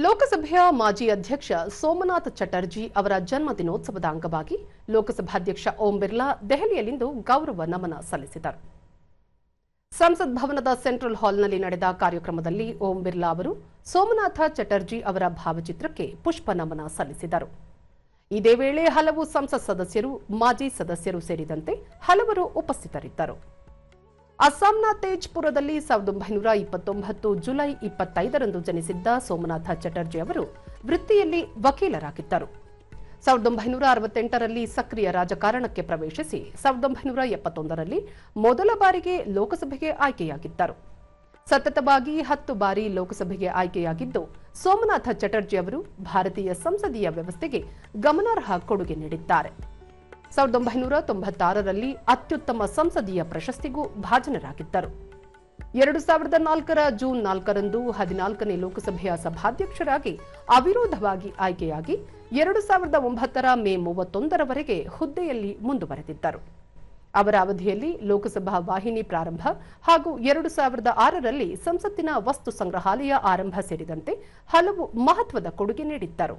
ಲೋಕಸಭೆಯ ಮಾಜಿ ಅಧ್ಯಕ್ಷ ಸೋಮನಾಥ್ ಚಟರ್ಜಿ ಅವರ ಜನ್ಮದಿನೋತ್ಸವದ ಅಂಗವಾಗಿ ಲೋಕಸಭಾಧ್ಯಕ್ಷ ಓಂ ಬಿರ್ಲಾ ದೆಹಲಿಯಲ್ಲಿಂದು ಗೌರವ ನಮನ ಸಲ್ಲಿಸಿದರು. ಸಂಸತ್ ಭವನದ ಸೆಂಟ್ರಲ್ ಹಾಲ್ನಲ್ಲಿ ನಡೆದ ಕಾರ್ಯಕ್ರಮದಲ್ಲಿ ಓಂ ಬಿರ್ಲಾ ಅವರು ಸೋಮನಾಥ ಚಟರ್ಜಿ ಅವರ ಭಾವಚಿತ್ರಕ್ಕೆ ಪುಷ್ಪ ನಮನ ಸಲ್ಲಿಸಿದರು. ಇದೇ ವೇಳೆ ಹಲವು ಸಂಸತ್ ಸದಸ್ಯರು, ಮಾಜಿ ಸದಸ್ಯರು ಸೇರಿದಂತೆ ಹಲವರು ಉಪಸ್ಥಿತರಿದ್ದರು. ಅಸ್ಸಾಂನ ತೇಜ್ಪುರದಲ್ಲಿ 1929 ಜುಲೈ 25ರಂದು ಜನಿಸಿದ್ದ ಸೋಮನಾಥ ಚಟರ್ಜಿ ಅವರು ವೃತ್ತಿಯಲ್ಲಿ ವಕೀಲರಾಗಿದ್ದರು. 1968ರಲ್ಲಿ ಸಕ್ರಿಯ ರಾಜಕಾರಣಕ್ಕೆ ಪ್ರವೇಶಿಸಿ 1971ರಲ್ಲಿ ಮೊದಲ ಬಾರಿಗೆ ಲೋಕಸಭೆಗೆ ಆಯ್ಕೆಯಾಗಿದ್ದರು. ಸತತವಾಗಿ 10 ಬಾರಿ ಲೋಕಸಭೆಗೆ ಆಯ್ಕೆಯಾಗಿದ್ದು ಸೋಮನಾಥ ಚಟರ್ಜಿ ಅವರು ಭಾರತೀಯ ಸಂಸದೀಯ ವ್ಯವಸ್ಥೆಗೆ ಗಮನಾರ್ಹ ಕೊಡುಗೆ ನೀಡಿದ್ದಾರೆ. 1996ರಲ್ಲಿ ಅತ್ಯುತ್ತಮ ಸಂಸದೀಯ ಪ್ರಶಸ್ತಿಗೂ ಭಾಜನರಾಗಿದ್ದರು. 2004ರ ಜೂನ್ 4ರಂದು 14ನೇ ಲೋಕಸಭೆಯ ಸಭಾಧ್ಯಕ್ಷರಾಗಿ ಅವಿರೋಧವಾಗಿ ಆಯ್ಕೆಯಾಗಿ 2009ರ ಮೇ 31ರವರೆಗೆ ಹುದ್ದೆಯಲ್ಲಿ ಮುಂದುವರೆದಿದ್ದರು. ಅವರ ಅವಧಿಯಲ್ಲಿ ಲೋಕಸಭಾ ವಾಹಿನಿ ಪ್ರಾರಂಭ ಹಾಗೂ 2006ರಲ್ಲಿ ಸಂಸತ್ತಿನ ವಸ್ತು ಸಂಗ್ರಹಾಲಯ ಆರಂಭ ಸೇರಿದಂತೆ ಹಲವು ಮಹತ್ವದ ಕೊಡುಗೆ ನೀಡಿದ್ದರು.